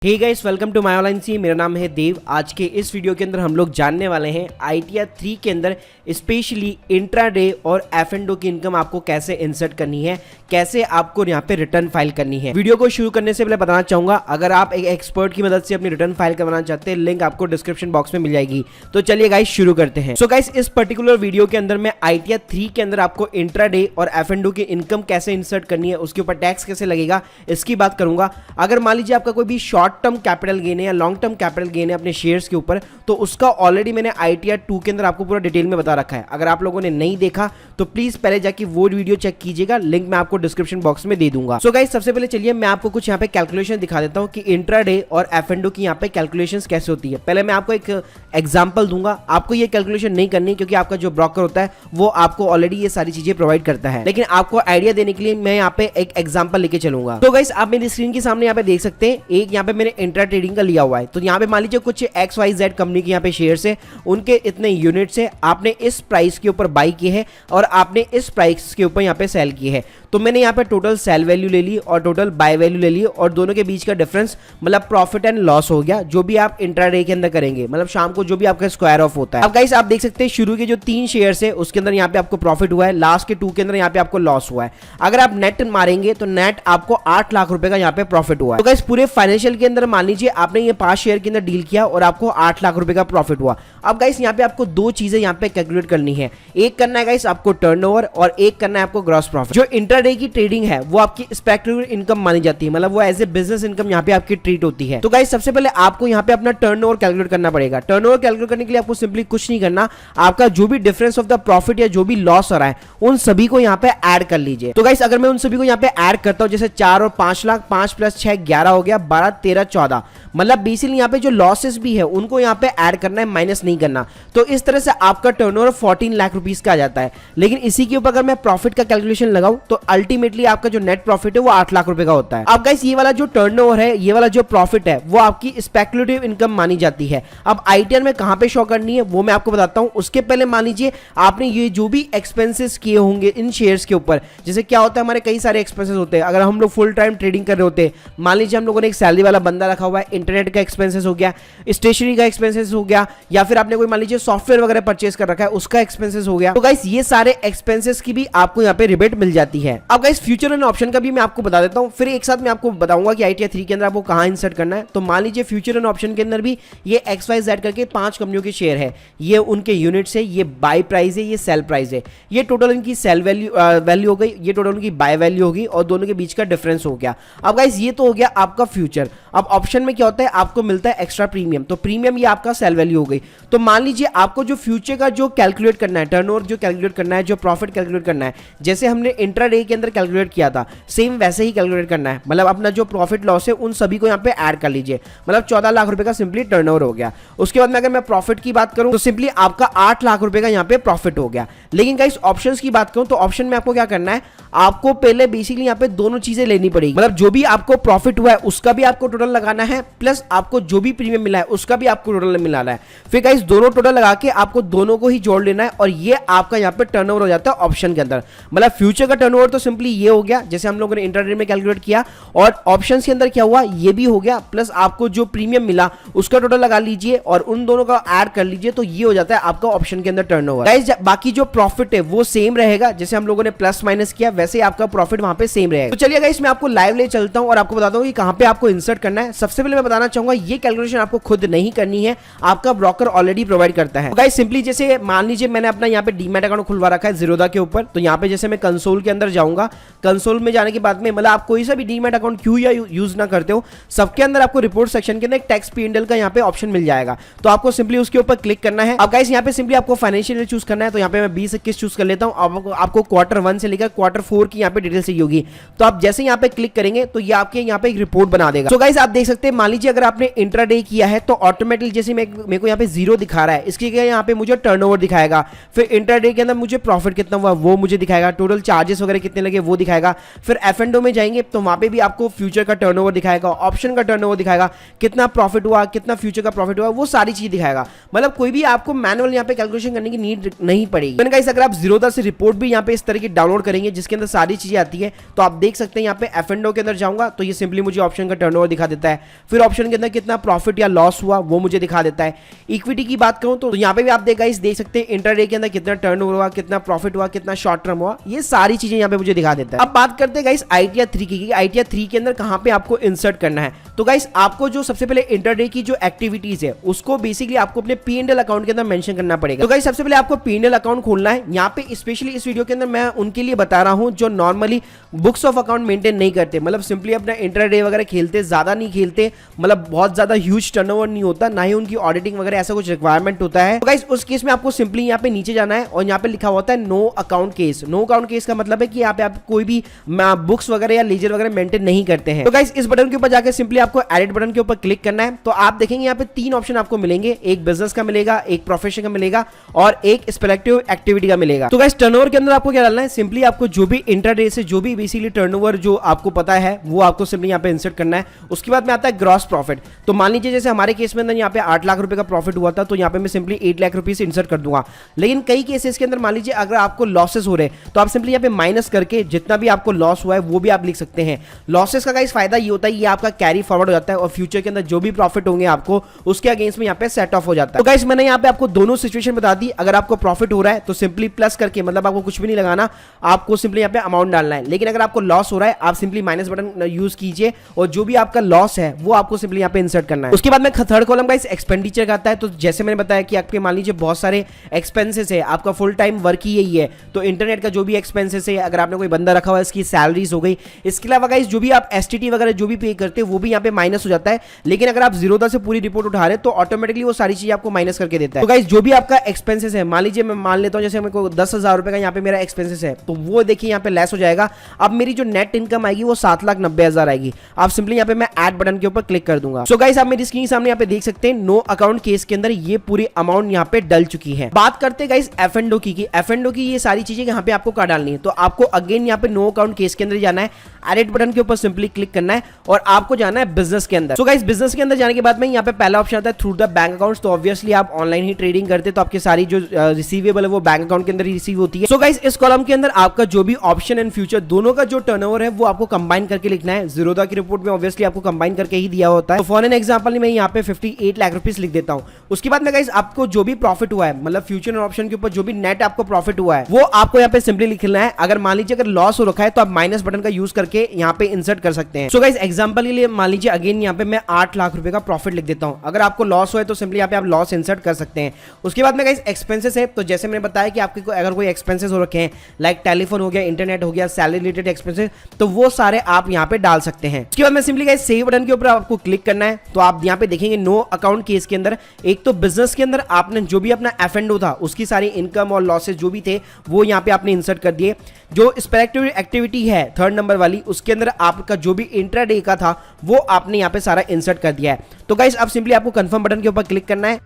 Hey guys, welcome to my online सी। मेरा नाम है देव। आज के इस वीडियो के अंदर हम लोग जानने वाले हैं ITR 3 के अंदर स्पेशली इंट्राडे और F&O की इनकम आपको कैसे इंसर्ट करनी है, कैसे आपको यहाँ पे रिटर्न फाइल करनी है। वीडियो को शुरू करने से पहले बताना चाहूंगा, अगर आप एक एक्सपर्ट की मदद से अपनी रिटर्न फाइल करवाना चाहते हैं, लिंक आपको डिस्क्रिप्शन बॉक्स में मिल जाएगी। तो चलिए गाइस शुरू करते हैं। सो गाइस, इस पर्टिकुलर वीडियो के अंदर मैं ITR 3 के अंदर आपको इंट्राडे और F&O की इनकम कैसे इंसर्ट करनी है, उसके ऊपर टैक्स कैसे लगेगा, इसकी बात करूंगा। अगर मान लीजिए आपका कोई भी शॉर्ट टर्म कैपिटल गेन है या लॉन्ग टर्म कैपिटल गेन है अपने शेयर्स के ऊपर, तो उसका ऑलरेडी मैंने ITR 2 के अंदर आपको पूरा डिटेल में बता रखा है। अगर आप लोगों ने नहीं देखा तो प्लीज पहले जाके वो वीडियो चेक कीजिएगा, लिंक मैं आपको डिस्क्रिप्शन बॉक्स में दे दूंगा। सो गाइस, सबसे पहले चलिए मैं आपको कुछ यहाँ पे कैलकुलेशन दिखा देता हूँ कि इंट्राडे और F&O की यहाँ पे कैलकुलेशंस कैसे होती है। पहले मैं आपको एक एग्जांपल दूंगा। आपको ये कैलकुलेशन नहीं करनी क्योंकि आपका जो ब्रोकर होता है वो आपको ऑलरेडी ये सारी चीजें प्रोवाइड करता है, लेकिन आपको आइडिया देने के लिए मैं यहाँ पे एक एग्जांपल लेके चलूंगा। तो गाइस, आप मेरी स्क्रीन के सामने यहाँ पे देख सकते हैं, एक यहाँ पे मैंने इंट्रा ट्रेडिंग का लिया हुआ है। तो यहाँ पे मान लीजिए कुछ XYZ कंपनी के यहाँ पे शेयर्स है, उनके इतने यूनिट्स है, आपने इस प्राइस के ऊपर बाई किए हैं और आपने इस प्राइस के ऊपर यहाँ पे सेल किए हैं। तो मैंने यहाँ पे टोटल सेल वैल्यू ले ली और टोटल बाय वैल्यू ले ली और दोनों के बीच का डिफरेंस मतलब प्रॉफिट एंड लॉस हो गया, जो भी आप इंट्राडे के अंदर करेंगे, मतलब शाम को जो भी आपका स्क्वायर ऑफ होता है। अब गाइस, आप देख सकते हैं शुरू के जो 3 शेयर्स है उसके अंदर यहाँ पे आपको प्रॉफिट हुआ है, लास्ट के 2 के अंदर यहाँ पे आपको लॉस हुआ है। अगर आप नेट मारेंगे तो नेट आपको 8 लाख रुपए का यहाँ पे प्रॉफिट हुआ है। तो गाइस, पूरे फाइनेंशियल के अंदर मान लीजिए आपने ये 5 शेयर के अंदर डील किया और आपको 8 लाख रुपए का प्रॉफिट हुआ। अब गाइस, यहाँ पे आपको 2 चीजें यहाँ पे कैलकुलेट करनी है। एक करना है गाइस आपको टर्नओवर और एक करना है आपको ग्रॉस प्रॉफिट। जो इंट्राडे की ट्रेडिंग है वो आपकी स्पेक्युलेटिव इनकम मानी जाती है, मतलब वो एज ए बिजनेस इनकम यहाँ पे आपकी ट्रीट होती है। तो गाइस, सबसे पहले आपको यहाँ पे अपना टर्नओवर कैलकुलेट करना पड़ेगा। टर्नओवर कैलकुलेट करने के लिए आपको सिंपली कुछ नहीं करना, आपका जो भी डिफरेंस ऑफ द प्रॉफिट या जो भी लॉस हो रहा है उन सभी को यहाँ पे ऐड कर लीजिए। तो गाइस, अगर मैं उन सभी को यहाँ पे ऐड करता हूँ, जैसे 4 और 5 लाख, 5 + 6 11 हो गया, 12 13 14, मतलब बेसिकली यहाँ पे जो लॉसेस भी है उनको यहाँ पे ऐड करना है, माइनस नहीं करना। तो इस तरह से आपका टर्नओवर 14 लाख रुपीस का आ जाता है। लेकिन इसी के ऊपर अगर मैं प्रॉफिट का कैलकुलेशन लगाऊं तो अल्टीमेटली आपका जो नेट प्रॉफिट है वो 8 लाख रुपए का होता है। अब गाइस, ये वाला जो टर्नओवर है, ये वाला जो प्रॉफिट है, वो आपकी स्पेक्युलेटिव इनकम मानी जाती है। अब ITR में कहां पे शो करनी है वो मैं आपको बताता हूं। उसके पहले मान लीजिए आपने ये जो भी एक्सपेंसेस किए होंगे इन शेयर्स के ऊपर, जैसे क्या होता है हमारे कई सारे एक्सपेंसेस होते हैं। अगर हम लोग फुल टाइम ट्रेडिंग कर रहे होते हैं, मान लीजिए हम लोगों ने एक सैलरी वाला बंदा रखा हुआ है, इंटरनेट का एक्सपेंसेस हो गया, स्टेशनरी का एक्सपेंसेस हो गया, या फिर आपने कोई मान लीजिए सॉफ्टवेयर वगैरह परचेस कर रखा है उसका एक्सपेंसेस हो गया। तो गाइस, ये सारे एक्सपेंसेस की भी आपको यहाँ पे रिबेट मिल जाती है। अब गाइस, फ्यूचर एंड ऑप्शन का भी मैं आपको बता देता हूँ, फिर एक साथ मैं आपको बताऊंगा कि ITR 3 के अंदर आपको कहां इंसर्ट करना है। तो मान लीजिए फ्यूचर एंड ऑप्शन के अंदर भी ये XYZ करके 5 कंपनियों के शेयर है, ये उनके यूनिट्स है, ये बाय प्राइस है, ये सेल प्राइस है, ये टोटल इनकी सेल वैल्यू हो गई, ये टोटल उनकी बाय वैल्यू होगी और दोनों के बीच का डिफरेंस हो गया। अब गाइस, ये तो हो गया आपका फ्यूचर। अब ऑप्शन में क्या होता है, आपको मिलता है एक्स्ट्रा प्रीमियम। तो प्रीमियम ये आपका सेल वैल्यू हो गई। तो मान लीजिए आपको जो फ्यूचर का जो कैलकुलेट करना है, टर्नओवर जो कैलकुलेट करना है, जो प्रॉफिट कैलकुलेट करना है, जैसे हमने इंट्राडे के अंदर कैलकुलेट किया था, सेम वैसे ही कैलकुलेट करना है। मतलब अपना जो प्रॉफिट लॉस है उन सभी को यहाँ पे ऐड कर लीजिए, मतलब 14 लाख रुपए का सिंपली टर्नओवर हो गया। उसके बाद में अगर मैं प्रॉफिट की बात करूं तो सिंपली आपका 8 लाख रुपए का यहाँ पे प्रॉफिट हो गया। लेकिन गाइस, ऑप्शंस की बात करूं तो ऑप्शन में आपको क्या करना है, आपको पहले बेसिकली यहाँ पे दोनों चीजें लेनी पड़ेगी। मतलब जो भी आपको प्रॉफिट हुआ है उसका भी आपको टोटल लगाना है, प्लस आपको जो भी प्रीमियम मिला है उसका भी आपको टोटल मिलाना है। फिर गाइस, दोनों टोटल लगा के आपको दोनों को ही जोड़ लेना है और ये आपका यहाँ पे टर्नओवर हो जाता है ऑप्शन के अंदर। मतलब फ्यूचर का टर्नओवर तो सिंपली ये हो गया जैसे हम लोगों ने इंट्राडे में कैलकुलेट किया, और ऑप्शंस के अंदर क्या हुआ ये भी हो गया, प्लस आपको जो प्रीमियम मिला उसका टोटल लगा लीजिए और उन दोनों का ऐड कर लीजिए, तो ये हो जाता है आपका ऑप्शन के अंदर टर्नओवर। गाइस, बाकी जो प्रॉफिट है वो सेम रहेगा, जैसे हम लोगों ने प्लस माइनस किया वैसे ही आपका प्रॉफिट वहां पे सेम रहेगा। तो चलिए गाइस, मैं आपको लाइव ले चलता हूं और आपको बताता हूं कि कहां पे आपको इंसर्ट करना है। सबसे पहले मैं बताना चाहूंगा ये कैलकुलेशन आपको खुद नहीं करनी है, आपका ब्रोकर ऑलरेडी प्रोवाइड करता है। गाइस, सिंपली जैसे मान लीजिए मैंने अपना यहाँ पे डीमैट अकाउंट खुलवा रखा है ज़ीरोधा के ऊपर, तो यहाँ पे जैसे मैं कंसोल के अंदर जाऊंगा, कंसोल में जाने के बाद में मतलब आप कोई सा भी डीमैट अकाउंट क्यों या यूज ना करते हो, सबके अंदर आपको रिपोर्ट सेक्शन के अंदर एक टैक्स P&L का यहाँ पे ऑप्शन मिल जाएगा। तो आपको सिंपली उसके ऊपर क्लिक करना है। अब गाइस, यहाँ पे सिंपली आपको फाइनेंशियल चूज करना है। तो यहाँ पे मैं 20-21 चूज कर लेता हूँ। आपको Q1 से लेकर Q4 की यहाँ पे डिटेल चाहिए होगी। तो आप जैसे यहाँ पे क्लिक करेंगे तो ये आपके यहाँ पे एक रिपोर्ट बना देगा। तो गाइस, आप देख सकते हैं, मान लीजिए अगर आपने इंट्राडे किया है तो ऑटोमेटिकली जैसे मेरे को यहाँ पे 0 दिखा रहा है, इसके यहाँ पे मुझे टर्नओवर दिखाएगा, फिर इंट्राडे के अंदर मुझे प्रॉफिट कितना हुआ वो मुझे दिखाएगा, टोटल चार्जेस वगैरह कितने लगे वो दिखाएगा। फिर F&O में जाएंगे तो वहां पे भी आपको फ्यूचर का टर्नओवर दिखाएगा, ऑप्शन का टर्नओवर दिखाएगा, कितना प्रॉफिट हुआ, कितना फ्यूचर का प्रॉफिट हुआ, वो सारी चीज दिखाएगा। मतलब कोई भी आपको मैनुअल यहाँ पे कैलकुलेशन करने की नीड नहीं पड़ेगी। गाइस, अगर आप ज़ीरोधा से रिपोर्ट भी यहाँ पे इस तरह की डाउनलोड करेंगे जिसके अंदर सारी चीजें आती है, तो आप देख सकते हैं यहाँ पे F&O के अंदर जाऊंगा तो ये सिंपली मुझे ऑप्शन का टर्नओवर दिखा देता है। फिर ऑप्शन के अंदर कितना प्रॉफिट या लॉस हुआ वो मुझे दिखा देता है। इक्विटी की बात करूं तो यहाँ पे भी आप देख सकते हैं इंट्राडे के अंदर कितना टर्नओवर हुआ, कितना प्रॉफिट हुआ, कितना शॉर्ट टर्म हुआ, ये सारी चीजें यहाँ पे मुझे दिखा देता है। अब बात करते हैं गाइस ITR 3 की, ITR 3 के अंदर कहां पे आपको इंसर्ट करना है। तो गाइस आपको जो सबसे पहले इंट्राडे की जो एक्टिविटीज है उसको बेसिकली आपको अपने P&L अकाउंट के अंदर मेंशन करना पड़ेगा। तो गाइस सबसे पहले आपको P&L अकाउंट खोलना है। यहाँ पे स्पेशली इस वीडियो के अंदर मैं उनके लिए बता रहा हूं जो normally books of account maintain नहीं करते, मतलब सिंपली अपना इंट्राडे वगैरह खेलते, ज्यादा नहीं खेलते, मतलब बहुत ज्यादा ह्यूज टर्नओवर नहीं होता, ना ही उनकी ऑडिटिंग वगैरह ऐसा कुछ रिक्वायरमेंट होता है। तो गाइस उस केस में आपको सिंपली यहाँ पे नीचे जाना है और यहाँ पे लिखा होता है no account case. No account case का मतलब है कि यहाँ पे आप कोई भी बुक्स वगैरह या लेजर वगैरह मेंटेन नहीं करते हैं। तो गाइस इस बटन के ऊपर जाकर सिंपली आपको एडिट बटन के ऊपर क्लिक करना है। तो आप देखेंगे यहाँ पे 3 ऑप्शन आपको मिलेंगे, एक बिजनेस का मिलेगा, एक प्रोफेशन का मिलेगा और एक स्पेक्टिव एक्टिविटी का मिलेगा। तो गाइस टर्नओवर के अंदर आपको क्या डालना है, सिंपली आपको जो भी इंट्राडे से जो भी बेसिकली टर्नओवर जो आपको पता है वो आपको सिंपली यहाँ पे इंसर्ट करना है। उसके बाद में आता है ग्रॉस प्रॉफिट। तो मान लीजिए जैसे हमारे केस में अंदर यहाँ पे 8 लाख रुपए का प्रॉफिट हुआ था, तो यहाँ पे मैं सिंपली 8 लाख रुपीस इंसर्ट कर दूंगा। लेकिन कई केसेस के अंदर मान लीजिए अगर आपको लॉसेस हो रहे हैं तो आप सिंपली यहाँ पे माइनस करके जितना भी आपको लॉस हुआ है वो भी आप लिख सकते हैं। लॉसेस का गाइस फायदा ये होता है, ये आपका कैरी फॉरवर्ड हो जाता है और फ्यूचर के अंदर जो भी प्रॉफिट होंगे आपको उसके अगेंस्ट में यहाँ पे सेट ऑफ हो जाता है। तो गाइस मैंने यहाँ पे आपको दोनों सिचुएशन बता दी। अगर आपको प्रॉफिट हो रहा है तो सिंपली प्लस करके, मतलब आपको कुछ भी नहीं लगाना, आपको सिंपली यहाँ पे अमाउंट डालना है। लेकिन अगर आपको लॉस हो रहा है आप सिंपली माइनस बटन यूज कीजिए और जो भी आपका लॉस है वो आपको सिंपली यहाँ पे इंसर्ट करना है। उसके बाद में थर्ड कॉलम गाइस एक्सपेंडिचर का आता है। तो जैसे मैंने बताया कि आपके मान लीजिए बहुत सारे एक्सपेंसेस है, आपका फुल टाइम वर्क ही यही है, तो इंटरनेट का जो भी एक्सपेंसेस है, अगर आपने कोई बंदा रखा हुआ है इसकी सैलरीज हो गई, इसके अलावा गाइस जो भी आप STT वगैरह जो भी पे करते हैं वो भी यहाँ पे माइनस हो जाता है। लेकिन अगर आप जीरोधा से पूरी रिपोर्ट उठा रहे हैं तो ऑटोमेटिकली वो सारी चीजें आपको माइनस करके देता है। तो गाइस जो भी आपका एक्सपेंसेस है, मान लीजिए मैं मान लेता हूँ जैसे मेरे को 10,000 रुपए का यहाँ पे मेरा एक्सपेंसेस है, तो वो देखिए यहाँ पे लेस हो जाएगा। अब मेरी जो नेट इनकम आएगी वो 7,90,000 आएगी। आप सिंपली यहाँ पे मैं ऐड बटन के ऊपर क्लिक कर दूंगा। सो गाइस आप मेरी स्क्रीन सामने यहाँ पे देख सकते हैं नो अकाउंट केस के अंदर ये पूरी अमाउंट यहाँ पे डल चुकी है। बात करते गाइस F&O की F&O की ये सारी चीजें यहाँ पे आपको क्या डालनी है। तो आपको अगेन यहाँ पे नो अकाउंट केस के अंदर जाना है, एडिट बटन के ऊपर सिंपली क्लिक करना है और आपको जाना है बिजनेस के अंदर। सो गाइस बिजनेस के अंदर जाने के बाद में यहाँ पे पहला ऑप्शन आता है थ्रू द बैंक अकाउंट्स। तो ऑब्वियसली आप ऑनलाइन ही ट्रेडिंग करते तो आपकी सारी जो रिसीवेबल है वो बैंक अकाउंट के अंदर ही रिसीव होती है। सो गाइस इस कॉलम के अंदर आपका जो भी ऑप्शन एंड फ्यूचर दोनों का जो टर्नओवर है वो आपको कंबाइन करके लिखना है। जीरोधा की रिपोर्ट में ऑब्वियसली आपको कंबाइन करके ही दिया होता है। तो फॉर एन एग्जांपल मैं यहाँ पे 58 लाख रुपीस लिख देता हूँ। उसके बाद में गाइस आपको जो भी प्रॉफिट हुआ है, मतलब फ्यूचर ऑप्शन के ऊपर जो भी नेट आपको प्रॉफिट हुआ है वो आपको यहाँ पे सिंपली लिखना है। अगर मान लीजिए अगर लॉस हो रखा है तो आप माइनस बटन का यूज करके यहाँ पे इंसर्ट कर सकते हैं। सो गाइस एग्जांपल के लिए मान लीजिए अगेन यहाँ पे मैं 8 लाख रुपए का प्रॉफिट लिख देता हूँ। अगर आपको लॉस हुआ है तो सिंपली यहाँ पे आप लॉस इंसर्ट कर सकते हैं। उसके बाद में गाइस एक्सपेंसेस है। तो जैसे मैंने बताया कि आपके अगर कोई एक्सपेंसेस हो रखे हैं लाइक टेलीफोन हो गया, इंटरनेट हो गया, सैलरी रिलेटेड एक्सपेंसेस, तो वो सारे आप यहाँ पे डाल सकते हैं। उसके बाद में सिंपली गाइस सेव बटन के ऊपर आपको क्लिक करना है। तो आप यहाँ पे देखेंगे नो अकाउंट केस के अंदर एक तो बिजनेस के अंदर आपने जो भी अपना F&O था उसकी सारी इनकम और लॉसेस जो भी थे वो यहाँ पे आपने इंसर्ट कर दिए। जो स्पेक्टिव एक्टिविटी है थर्ड नंबर वाली उसके अंदर आपका जो भी इंट्राडे का था वो आपने यहाँ पे सारा इंसर्ट कर दिया है। तो गाइस अब सिंपली आपको कंफर्म बटन के ऊपर क्लिक करना है।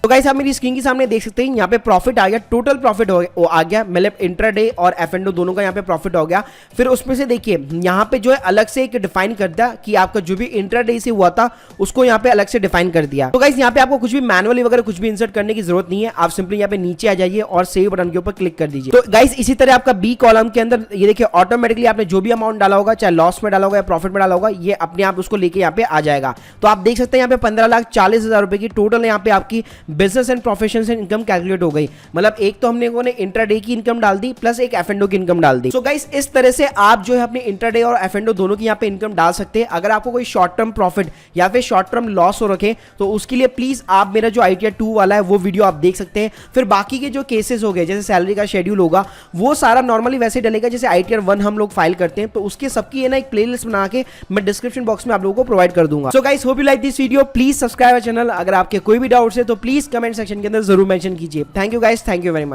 तो गाइस आप मेरी स्क्रीन के सामने देख सकते हैं यहाँ पे प्रॉफिट आ गया, टोटल प्रॉफिट आ गया, मतलब इंट्राडे और F&O दोनों का यहाँ पे प्रॉफिट हो गया। फिर उसमें से देखिए यहाँ पे जो है अलग से एक डिफाइन कर दिया कि आपका जो भी इंट्राडे से हुआ था उसको यहाँ पे अलग से डिफाइन कर दिया। तो गाइस यहाँ पे आपको कुछ भी मैनुअली वगैरह कुछ भी इंसर्ट करने की जरूरत नहीं है। आप सिंपली यहाँ पे नीचे आ जाइए और सेव बटन के ऊपर क्लिक कर दीजिए। तो गाइस इसी तरह आपका बी कॉलम के अंदर ये देखिए ऑटोमेटिकली आपने जो भी अमाउंट डाला होगा, चाहे लॉस में डाला होगा या प्रॉफिट में डाला होगा, ये अपने आप उसको लेके यहाँ पे आ जाएगा। तो आप देख सकते हैं यहाँ पे 15,40,000 रुपए की टोटल यहाँ पे आपकी बिजनेस एंड प्रोफेशन से इनकम कैलकुलेट हो गई। मतलब एक तो हमने इंट्राडे की इनकम डाल दी प्लस एक F&O की इनकम डाल दी। सो गाइस इस तरह से आप जो है अपने इंट्राडे और F&O दोनों की यहाँ पे इनकम डाल सकते हैं। अगर आपको कोई शॉर्ट टर्म प्रॉफिट या फिर शॉर्ट टर्म लॉस हो रखे तो उसके लिए प्लीज आप मेरा जो ITR 2 वाला है वो वीडियो आप देख सकते हैं। फिर बाकी के जो केसेस हो गए जैसे सैलरी का शेड्यूल होगा वो सारा नॉर्मली वैसे डलेगा जैसे ITR 1 हम लोग फाइल करते हैं। तो उसके सबकी है ना एक प्लेलिस्ट बना के मैं डिस्क्रिप्शन बॉक्स में आप लोगों को प्रोवाइड कर दूंगा। So guys hope you like this video, please subscribe channel. अगर आपके कोई भी डाउट्स है तो प्लीज कमेंट सेक्शन के अंदर जरूर मेंशन कीजिए। Thank you guys, thank you very much.